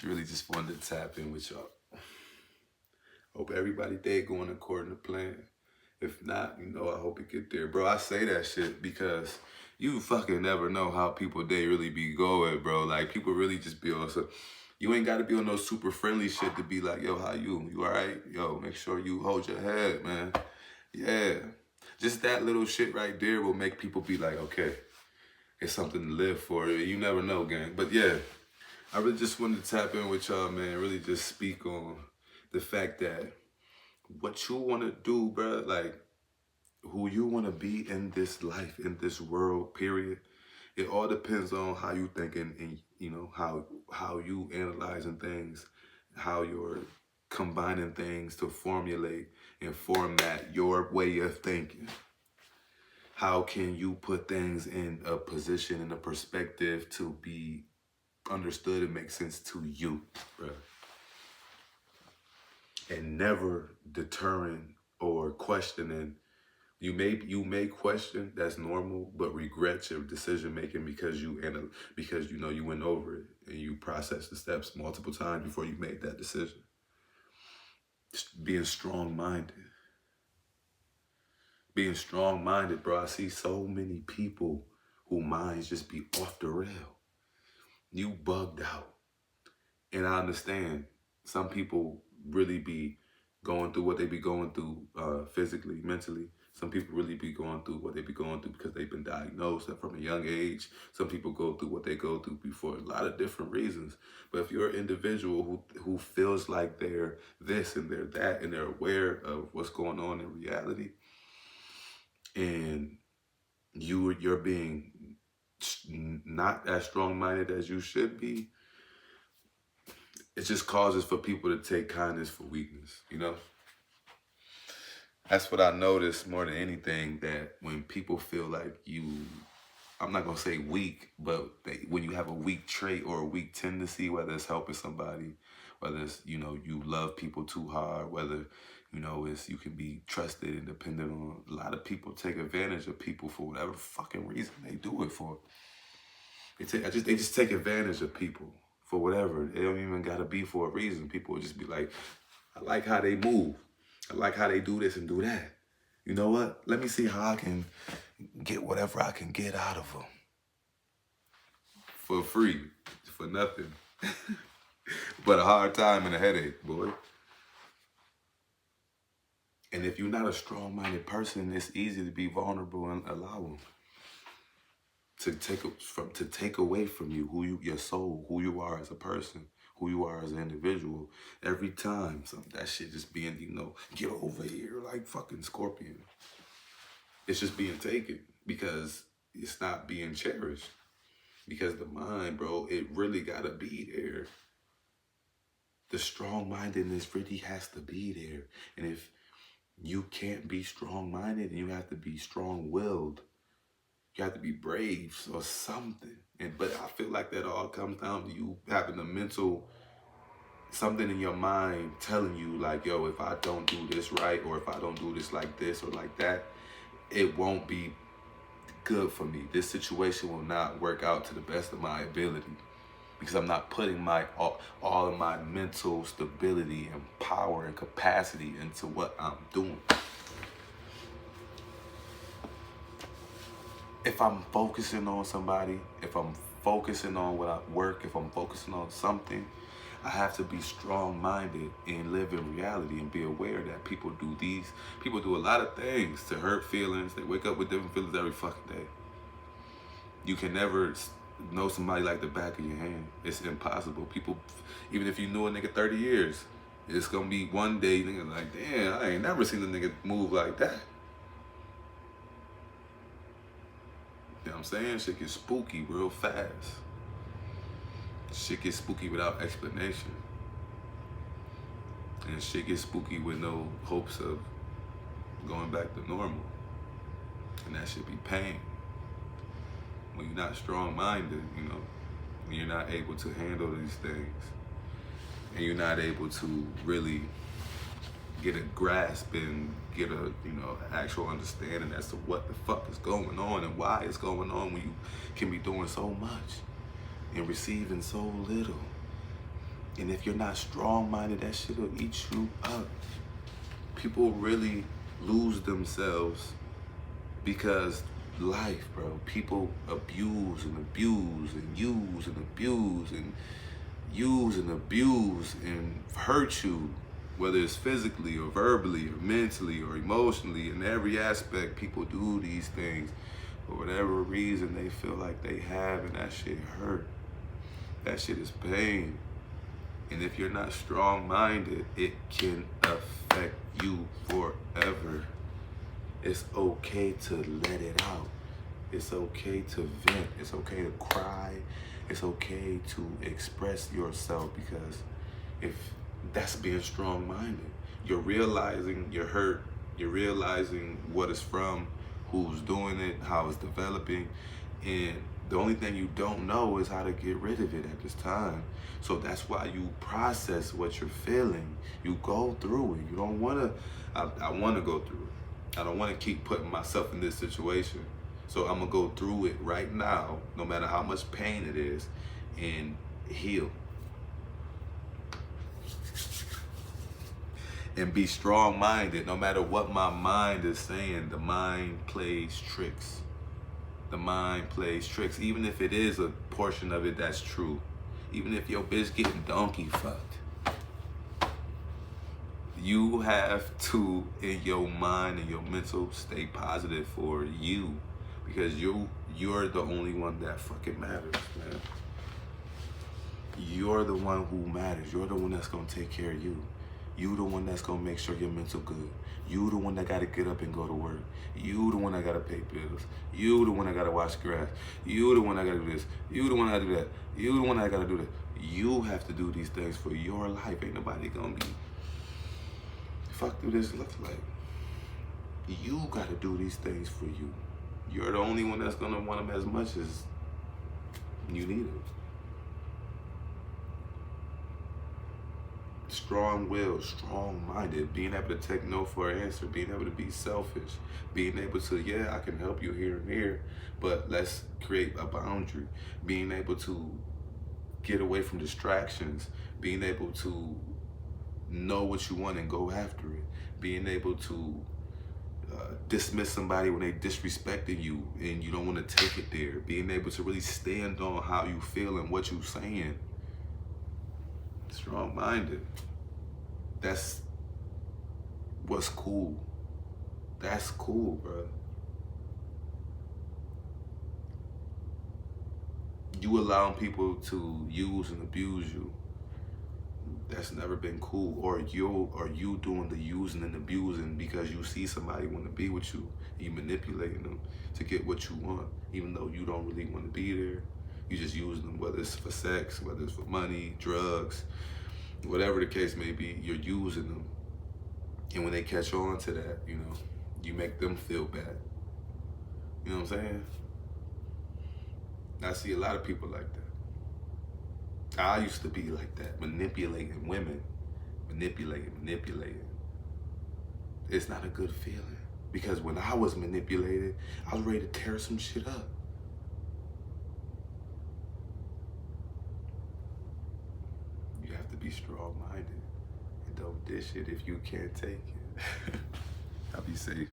really just wanted to tap in with y'all. Hope everybody day going according to plan. If not, I hope it get there. Bro, I say that shit because you fucking never know how people day really be going, bro. Like, people really just be on some, you ain't got to be on no super friendly shit to be like, yo, how you? You all right? Yo, make sure you hold your head, man. Yeah. Just that little shit right there will make people be like, okay, it's something to live for. You never know, gang. But yeah, I really just wanted to tap in with y'all, man. Really just speak on the fact that what you want to do, bro, like who you want to be in this life, in this world, period. It all depends on how you thinking and how you analyzing things, how you're combining things to formulate and format your way of thinking. How can you put things in a position, in a perspective to be understood and make sense to you, bro? And never deterring or questioning. You may question, that's normal, but regret your decision making because you went over it and you processed the steps multiple times before you made that decision. Just being strong-minded. Being strong-minded, bro. I see so many people whose minds just be off the rail. You bugged out. And I understand some people really be going through what they be going through physically, mentally. Some people really be going through what they be going through because they've been diagnosed from a young age. Some people go through what they go through before a lot of different reasons. But if you're an individual who feels like they're this and they're that and they're aware of what's going on in reality, and you're being not as strong-minded as you should be, it just causes for people to take kindness for weakness, That's what I noticed more than anything, that when people feel like I'm not going to say weak, but when you have a weak trait or a weak tendency, whether it's helping somebody, whether it's, you love people too hard, whether, it's you can be trusted and dependent on. A lot of people take advantage of people for whatever fucking reason they do it for. They just take advantage of people for whatever. They don't even got to be for a reason. People will just be like, I like how they move. I like how they do this and do that. You know what? Let me see how I can get whatever I can get out of them. For free. For nothing. But a hard time and a headache, boy. And if you're not a strong-minded person, it's easy to be vulnerable and allow them to take away from you your soul, who you are as a person, who you are as an individual. Every time that shit just being, get over here like fucking Scorpion. It's just being taken because it's not being cherished. Because the mind, bro, it really gotta be there. The strong-mindedness really has to be there. And if you can't be strong-minded, and you have to be strong-willed, you have to be brave or something. But I feel like that all comes down to you having a mental, something in your mind telling you like, yo, if I don't do this right, or if I don't do this like this or like that, it won't be good for me. This situation will not work out to the best of my ability because I'm not putting all of my mental stability and power and capacity into what I'm doing. If I'm focusing on somebody, if I'm focusing on what I work, if I'm focusing on something, I have to be strong-minded and live in reality and be aware that people do a lot of things to hurt feelings. They wake up with different feelings every fucking day. You can never know somebody like the back of your hand. It's impossible. People, even if you knew a nigga 30 years, it's gonna be one day nigga like, damn, I ain't never seen a nigga move like that. You know what I'm saying? Shit gets spooky real fast. Shit gets spooky without explanation. And shit gets spooky with no hopes of going back to normal. And that should be pain. When you're not strong-minded, when you're not able to handle these things, and you're not able to really get a grasp and get a actual understanding as to what the fuck is going on and why it's going on, when you can be doing so much and receiving so little. And if you're not strong-minded, that shit will eat you up. People really lose themselves because life, bro. People abuse and abuse and use and abuse and use and abuse and hurt you, whether it's physically or verbally or mentally or emotionally. In every aspect, people do these things for whatever reason they feel like they have, and that shit hurt. That shit is pain. And if you're not strong-minded, it can affect you forever. It's okay to let it out. It's okay to vent. It's okay to cry. It's okay to express yourself, because if that's being strong-minded, you're realizing you're hurt. You're realizing what it's from, who's doing it, how it's developing, and the only thing you don't know is how to get rid of it at this time. So that's why you process what you're feeling. You go through it. You don't want to, I want to go through it. I don't want to keep putting myself in this situation. So I'm going to go through it right now, no matter how much pain it is, and heal. And be strong-minded. No matter what my mind is saying, the mind plays tricks. The mind plays tricks. Even if it is a portion of it that's true. Even if your bitch getting donkey fucked. You have to, in your mind and your mental, stay positive for you. Because you're the only one that fucking matters, man. You're the one who matters. You're the one that's gonna take care of you. You the one that's gonna make sure your mental good. You the one that gotta get up and go to work. You the one that gotta pay bills. You the one that gotta wash grass. You the one that gotta do this. You the one that gotta do that. You the one that gotta do that. You have to do these things for your life. Ain't nobody gonna be, fuck do this looks like. You gotta do these things for you. You're the only one that's gonna want them as much as you need them. Strong-willed, strong-minded, being able to take no for an answer, being able to be selfish, being able to, yeah, I can help you here and here, but let's create a boundary. Being able to get away from distractions, being able to know what you want and go after it, being able to dismiss somebody when they disrespecting you and you don't want to take it there, being able to really stand on how you feel and what you saying. Strong-minded. That's what's cool. That's cool, bro. You allowing people to use and abuse you, that's never been cool. Or you doing the using and abusing because you see somebody want to be with you, and you manipulating them to get what you want, even though you don't really want to be there. You just using them, whether it's for sex, whether it's for money, drugs, whatever the case may be, you're using them. And when they catch on to that, you know, you make them feel bad. You know what I'm saying? I see a lot of people like that. I used to be like that, manipulating women, manipulating. It's not a good feeling, because when I was manipulated, I was ready to tear some shit up. You have to be strong-minded and don't dish it if you can't take it. I'll be safe.